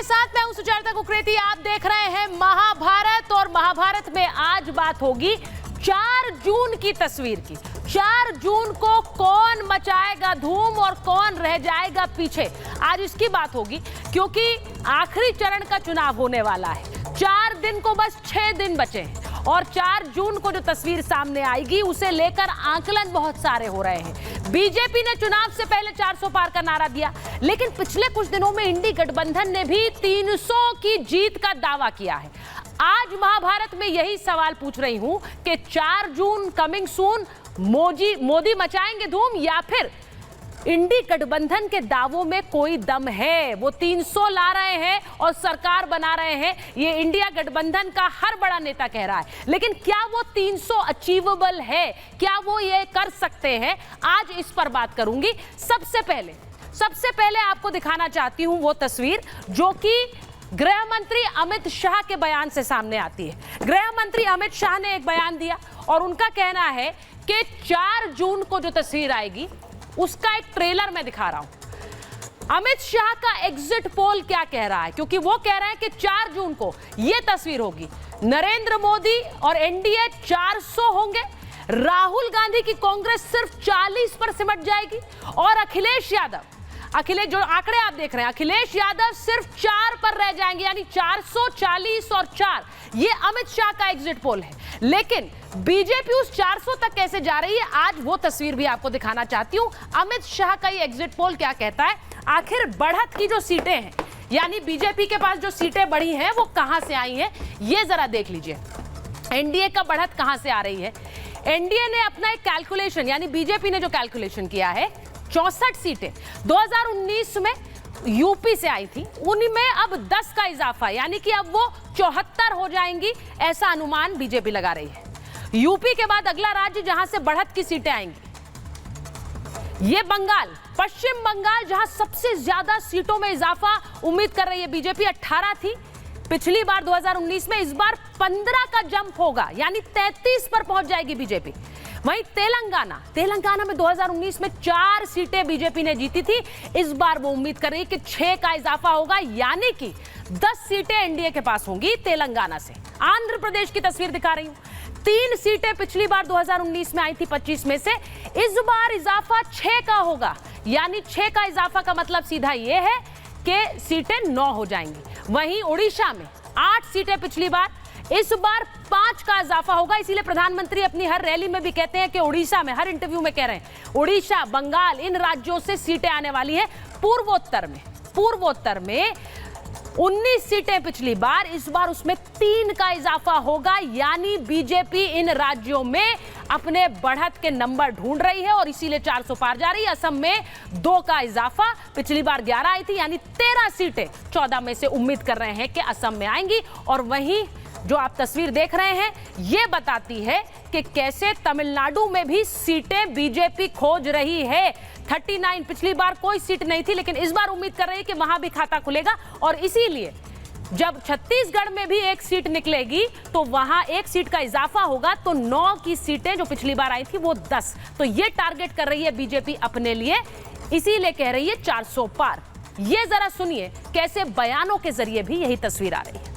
के साथ मैं हूं सुचारिता कुकरेती। आप देख रहे हैं महाभारत और महाभारत में आज बात होगी 4 जून की तस्वीर की। 4 जून को कौन मचाएगा धूम और कौन रह जाएगा पीछे, आज इसकी बात होगी क्योंकि आखिरी चरण का चुनाव होने वाला है। 4 दिन को बस 6 दिन बचे हैं और 4 जून को जो तस्वीर सामने आएगी उसे लेकर आकलन बहुत सारे हो रहे हैं। बीजेपी ने चुनाव से पहले 400 पार का नारा दिया, लेकिन पिछले कुछ दिनों में इंडी गठबंधन ने भी 300 की जीत का दावा किया है। आज महाभारत में यही सवाल पूछ रही हूं कि 4 जून कमिंग सून मोदी मचाएंगे धूम या फिर इंडी गठबंधन के दावों में कोई दम है। वो 300 ला रहे हैं और सरकार बना रहे हैं, ये इंडिया गठबंधन का हर बड़ा नेता कह रहा है, लेकिन क्या वो 300 अचीवेबल है, क्या वो ये कर सकते हैं, आज इस पर बात करूंगी। सबसे पहले आपको दिखाना चाहती हूं वो तस्वीर जो कि गृह मंत्री अमित शाह के बयान से सामने आती है। गृह मंत्री अमित शाह ने एक बयान दिया और उनका कहना है कि 4 जून को जो तस्वीर आएगी उसका एक ट्रेलर मैं दिखा रहा हूं। अमित शाह का एग्जिट पोल क्या कह रहा है, क्योंकि वो कह रहे हैं कि 4 जून को यह तस्वीर होगी, नरेंद्र मोदी और एनडीए 400 होंगे, राहुल गांधी की कांग्रेस सिर्फ 40 पर सिमट जाएगी और अखिलेश जो आंकड़े आप देख रहे हैं, अखिलेश यादव सिर्फ 4 पर रह जाएंगे, यानी 440 और 4। ये अमित शाह का एग्जिट पोल है, लेकिन बीजेपी उस 400 तक कैसे जा रही है, आज वो तस्वीर भी आपको दिखाना चाहती हूं। अमित शाह का ये एग्जिट पोल क्या कहता है, आखिर बढ़त की जो सीटें हैं, यानी बीजेपी के पास जो सीटें बढ़ी हैं वो कहां से आई हैं, ये जरा देख लीजिए। एनडीए का बढ़त कहां से आ रही है। एनडीए ने अपना एक कैलकुलेशन, यानी बीजेपी ने जो कैलकुलेशन किया है, 64 सीटें 2019 में यूपी से आई थी, उनमें अब 10 का इजाफा, यानी कि अब वो 74 हो जाएंगी, ऐसा अनुमान बीजेपी लगा रही है। यूपी के बाद अगला राज्य जहां से बढ़त की सीटें आएंगी ये बंगाल, पश्चिम बंगाल, जहां सबसे ज्यादा सीटों में इजाफा उम्मीद कर रही है बीजेपी। 18 थी पिछली बार 2019 में, इस बार 15 का जंप होगा, यानी 33 पर पहुंच जाएगी बीजेपी। वहीं तेलंगाना में 2019 में 4 सीटें बीजेपी ने जीती थी, इस बार वो उम्मीद कर रही है कि 6 का इजाफा होगा, यानी कि 10 सीटें एनडीए के पास होंगी तेलंगाना से। आंध्र प्रदेश की तस्वीर दिखा रही हूं, 3 सीटें पिछली बार 2019 में आई थी 25 में से, इस बार इजाफा 6 का होगा, यानी 6 का इजाफा का मतलब सीधा यह है कि सीटें 9 हो जाएंगी। वहीं उड़ीसा में 8 सीटें पिछली बार, इस बार 5 का इजाफा होगा। इसीलिए प्रधानमंत्री अपनी हर रैली में भी कहते हैं कि उड़ीसा में, हर इंटरव्यू में कह रहे हैं, उड़ीसा, बंगाल, इन राज्यों से सीटें आने वाली है। पूर्वोत्तर में 19 सीटें पिछली बार, इस बार उसमें 3 का इजाफा होगा, यानी बीजेपी इन राज्यों में अपने बढ़त के नंबर ढूंढ रही है और इसीलिए 400 पार जा रही है। असम में 2 का इजाफा, पिछली बार 11 आई थी, यानी 13 सीटें 14 में से उम्मीद कर रहे हैं कि असम में आएंगी। और वहीं जो आप तस्वीर देख रहे हैं ये बताती है कि कैसे तमिलनाडु में भी सीटें बीजेपी खोज रही है। 39, पिछली बार कोई सीट नहीं थी, लेकिन इस बार उम्मीद कर रही है कि वहां भी खाता खुलेगा और इसीलिए जब छत्तीसगढ़ में भी 1 सीट निकलेगी तो वहां 1 सीट का इजाफा होगा, तो 9 की सीटें जो पिछली बार आई थी वो 10। तो ये टारगेट कर रही है बीजेपी अपने लिए, इसीलिए कह रही है 400 पार। ये जरा सुनिए कैसे बयानों के जरिए भी यही तस्वीर आ रही है।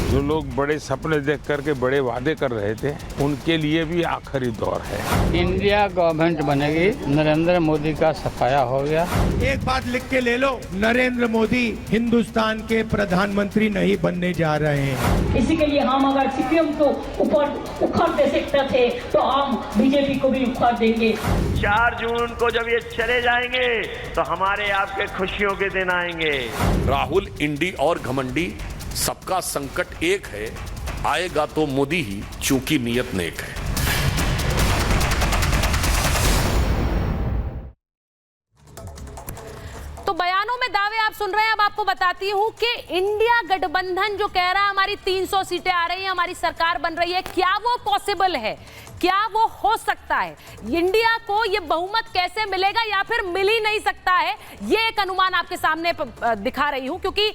जो लोग बड़े सपने देख करके बड़े वादे कर रहे थे, उनके लिए भी आखिरी दौर है। इंडिया गवर्नमेंट बनेगी, नरेंद्र मोदी का सफाया हो गया। एक बात लिख के ले लो, नरेंद्र मोदी हिंदुस्तान के प्रधानमंत्री नहीं बनने जा रहे हैं। इसी के लिए हम अगर सीपीएम को ऊपर उखाड़ दे सकते थे तो हम बीजेपी को भी उखाड़ देंगे। 4 जून को जब ये चले जाएंगे तो हमारे आपके खुशियों के दिन आएंगे। राहुल इंडी और घमंडी, सबका संकट एक है, आएगा तो मोदी ही, चूंकि नियत नेक है। तो बयानों में दावे आप सुन रहे हैं। अब आपको बताती हूं कि इंडिया गठबंधन जो कह रहा है हमारी 300 सीटें आ रही हैं, हमारी सरकार बन रही है, क्या वो पॉसिबल है, क्या वो हो सकता है? इंडिया को ये बहुमत कैसे मिलेगा या फिर मिल ही नहीं सकता है, ये एक अनुमान आपके सामने दिखा रही हूं, क्योंकि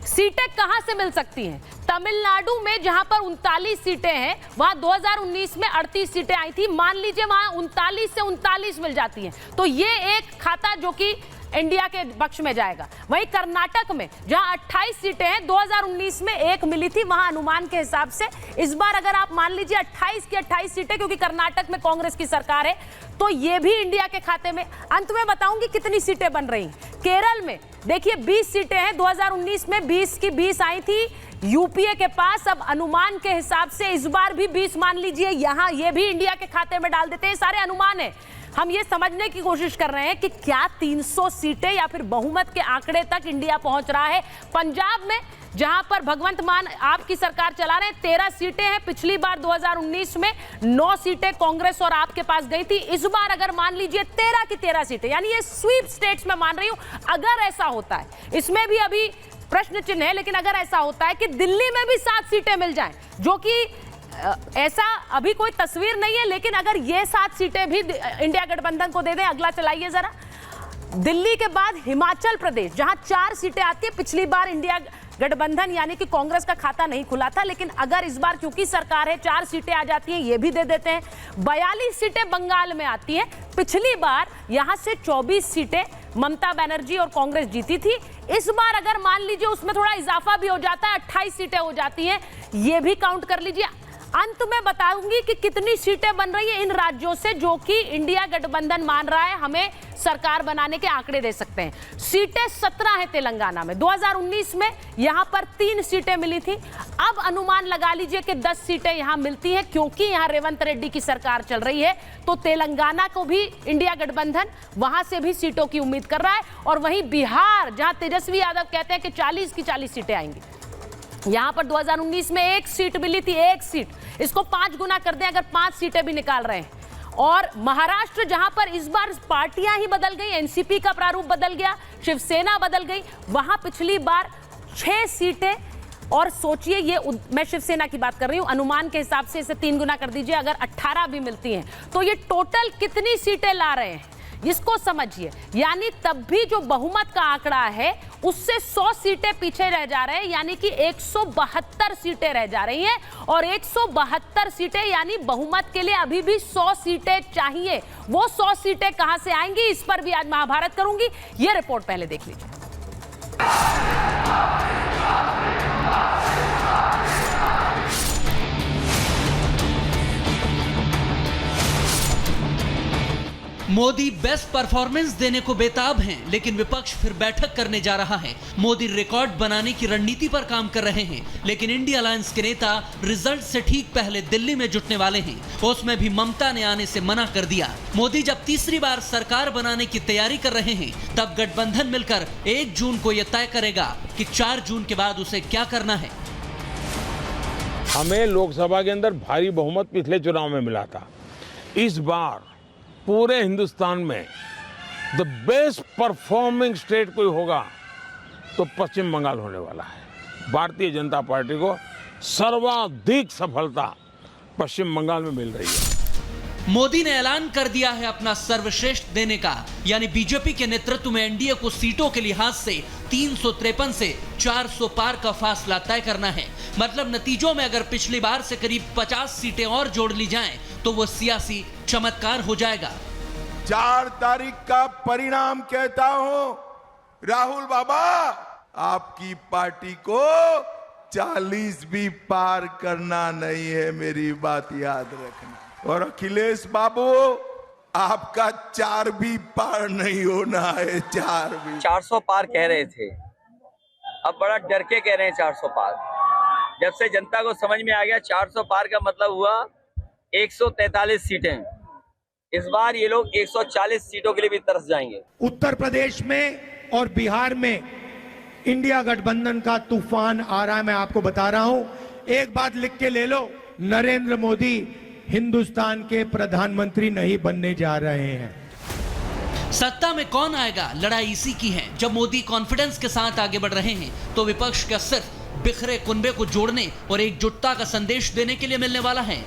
सीटें कहां से मिल सकती हैं? तमिलनाडु में जहां पर 39 सीटें हैं, वहां 2019 में 38 सीटें आई थी। मान लीजिए वहां 39 से 39 मिल जाती हैं, तो ये एक खाता जो कि इंडिया के पक्ष में जाएगा। वहीं कर्नाटक में जहां 28 सीटें हैं, 2019 में एक मिली थी, वहां अनुमान के हिसाब से इस बार अगर आप मान लीजिए 28 की 28 सीटें, क्योंकि कर्नाटक में कांग्रेस की सरकार है, तो ये भी इंडिया के खाते में। अंत में बताऊंगी कितनी सीटें बन रही हैं। केरल में देखिए 20 सीटें हैं, 2019 में 20 की 20 आई थी यूपीए के पास। अब अनुमान के हिसाब से इस बार भी 20 मान लीजिए, यहां ये भी इंडिया के खाते में डाल देते हैं। सारे अनुमान है, हम ये समझने की कोशिश कर रहे हैं कि क्या 300 सीटें या फिर बहुमत के आंकड़े तक इंडिया पहुंच रहा है। पंजाब में जहां पर भगवंत मान आपकी सरकार चला रहे हैं, 13 सीटें हैं। पिछली बार 2019 में 9 सीटें कांग्रेस और आपके पास गई थी। इस बार अगर मान लीजिए 13 की 13 सीटें, यानी ये स्वीप स्टेट्स में मान रही हूं। अगर ऐसा होता है, इसमें भी अभी प्रश्न चिन्ह है, लेकिन अगर ऐसा होता है कि दिल्ली में भी 7 सीटें मिल जाएं, जो कि ऐसा अभी कोई तस्वीर नहीं है, लेकिन अगर ये 7 सीटें भी इंडिया गठबंधन को दे दें। अगला चलाइए जरा। दिल्ली के बाद हिमाचल प्रदेश, जहां 4 सीटें आती है। पिछली बार इंडिया गठबंधन यानी कि कांग्रेस का खाता नहीं खुला था, लेकिन अगर इस बार क्योंकि सरकार है 4 सीटें आ जाती हैं, ये भी दे देते हैं। 42 सीटें बंगाल में आती हैं। पिछली बार यहां से 24 सीटें ममता बनर्जी और कांग्रेस जीती थी। इस बार अगर मान लीजिए उसमें थोड़ा इजाफा भी हो जाता है, 28 सीटें हो जाती हैं, ये भी काउंट कर लीजिए। अंत में बताऊंगी कि कितनी सीटें बन रही हैं इन राज्यों से जो कि इंडिया गठबंधन मान रहा है हमें सरकार बनाने के आंकड़े दे सकते हैं। सीटें 17 हैं तेलंगाना में। 2019 में यहां पर 3 सीटें मिली थी। अब अनुमान लगा लीजिए कि 10 सीटें यहां मिलती हैं, क्योंकि यहां रेवंत रेड्डी की सरकार चल रही है। तो तेलंगाना को भी इंडिया गठबंधन वहां से भी सीटों की उम्मीद कर रहा है। और वहीं बिहार, जहां तेजस्वी यादव कहते हैं कि 40 की 40 सीटें आएंगी, यहां पर 2019 में 1 सीट मिली थी, 1 सीट, इसको 5 गुना कर दें अगर 5 सीटें भी निकाल रहे हैं। और महाराष्ट्र, जहां पर इस बार पार्टियां ही बदल गई, एनसीपी का प्रारूप बदल गया, शिवसेना बदल गई, वहां पिछली बार 6 सीटें। और सोचिए, ये मैं शिवसेना की बात कर रही हूं, अनुमान के हिसाब से इसे 3 गुना कर दीजिए, अगर 18 भी मिलती हैं तो ये टोटल कितनी सीटें ला रहे हैं, इसको समझिए। यानी तब भी जो बहुमत का आंकड़ा है उससे 100 सीटें पीछे रह जा रहे हैं, यानी कि 172 सीटें रह जा रही हैं। और 172 सीटें यानी बहुमत के लिए अभी भी 100 सीटें चाहिए। वो 100 सीटें कहां से आएंगी, इस पर भी आज महाभारत करूंगी। ये रिपोर्ट पहले देख लीजिए। मोदी बेस्ट परफॉर्मेंस देने को बेताब हैं, लेकिन विपक्ष फिर बैठक करने जा रहा है। मोदी रिकॉर्ड बनाने की रणनीति पर काम कर रहे हैं, लेकिन इंडिया अलायंस के नेता रिजल्ट से ठीक पहले दिल्ली में जुटने वाले हैं। उसमें भी ममता ने आने से मना कर दिया। मोदी जब तीसरी बार सरकार बनाने की तैयारी कर रहे हैं, तब गठबंधन मिलकर 1 जून को यह तय करेगा कि 4 जून के बाद उसे क्या करना है। हमें लोकसभा के अंदर भारी बहुमत पिछले चुनाव में मिला था। इस बार पूरे हिंदुस्तान में द बेस्ट परफॉर्मिंग स्टेट कोई होगा तो पश्चिम बंगाल होने वाला है। भारतीय जनता पार्टी को सर्वाधिक सफलता पश्चिम बंगाल में मिल रही है। मोदी ने ऐलान कर दिया है अपना सर्वश्रेष्ठ देने का, यानी बीजेपी के नेतृत्व में एनडीए को सीटों के लिहाज से 353 से 400 पार का फासला तय करना है। मतलब नतीजों में अगर पिछली बार से करीब 50 सीटें और जोड़ ली जाएं, तो वो सियासी चमत्कार हो जाएगा। 4 तारीख का परिणाम कहता हूं, राहुल बाबा, आपकी पार्टी को 40 भी पार करना नहीं है, मेरी बात याद रखना। और अखिलेश बाबू, आपका 4 भी पार नहीं होना है, 4 भी। 400 पार कह रहे थे, अब बड़ा डर के कह रहे हैं 400 पार। जब से जनता को समझ में आ गया 400 पार का मतलब हुआ 143 सीटें। इस बार ये लोग 140 सीटों के लिए भी तरस जाएंगे। उत्तर प्रदेश में और बिहार में इंडिया गठबंधन का तूफान आ रहा है। मैं आपको बता रहा हूं, एक बात लिख के ले लो, नरेंद्र मोदी हिंदुस्तान के प्रधानमंत्री नहीं बनने जा रहे हैं। सत्ता में कौन आएगा, लड़ाई इसी की है। जब मोदी कॉन्फिडेंस के साथ आगे बढ़ रहे हैं, तो विपक्ष का सिर्फ बिखरे कुनबे को जोड़ने और एकजुटता का संदेश देने के लिए मिलने वाला है।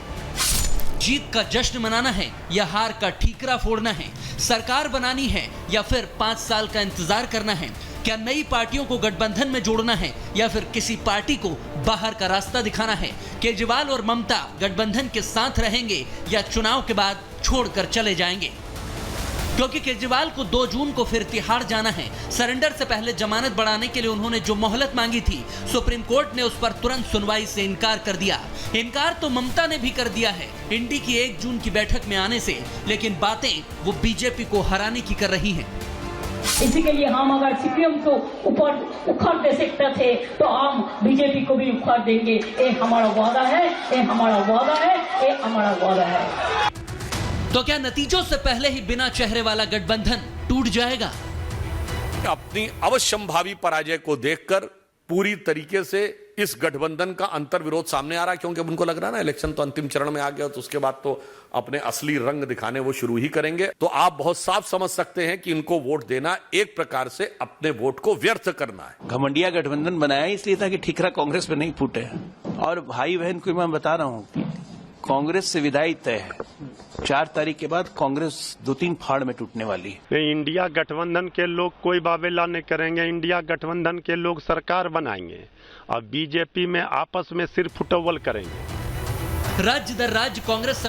जीत का जश्न मनाना है या हार का ठीकरा फोड़ना है, सरकार बनानी है या फिर 5 साल का इंतजार करना है, क्या नई पार्टियों को गठबंधन में जोड़ना है या फिर किसी पार्टी को बाहर का रास्ता दिखाना है? केजरीवाल और ममता गठबंधन के साथ रहेंगे या चुनाव के बाद छोड़कर चले जाएंगे? क्योंकि केजरीवाल को 2 जून को फिर तिहाड़ जाना है। सरेंडर से पहले जमानत बढ़ाने के लिए उन्होंने जो मोहलत मांगी थी, सुप्रीम कोर्ट ने उस पर तुरंत सुनवाई से इनकार कर दिया। इनकार तो ममता ने भी कर दिया है इंडी की 1 जून की बैठक में आने से, लेकिन बातें वो बीजेपी को हराने की कर रही हैं। इसी के लिए हम अगर सीपीएम को ऊपर उखाड़ दे सकते थे तो हम बीजेपी को भी उखाड़ देंगे। ये हमारा वादा है, ये हमारा वादा है, ये हमारा वादा है। तो क्या नतीजों से पहले ही बिना चेहरे वाला गठबंधन टूट जाएगा? अपनी अवश्यंभावी पराजय को देखकर पूरी तरीके से इस गठबंधन का अंतर्विरोध सामने आ रहा है, क्योंकि उनको लग रहा है ना इलेक्शन तो अंतिम चरण में आ गया, तो उसके बाद तो अपने असली रंग दिखाने वो शुरू ही करेंगे। तो आप बहुत साफ समझ सकते हैं कि इनको वोट देना एक प्रकार से अपने वोट को व्यर्थ करना है। घमंडिया गठबंधन बनाया इसलिए था कि ठीकरा कांग्रेस में नहीं फूटे। और भाई बहन को मैं बता रहा हूं, कांग्रेस से विदाई तय है। 4 तारीख के बाद कांग्रेस 2-3 फाड़ में टूटने वाली है। इंडिया गठबंधन के लोग कोई बावेला नहीं करेंगे। इंडिया गठबंधन के लोग सरकार बनाएंगे और बीजेपी में आपस में सिर्फ फुटबॉल करेंगे। राज्य दर राज्य कांग्रेस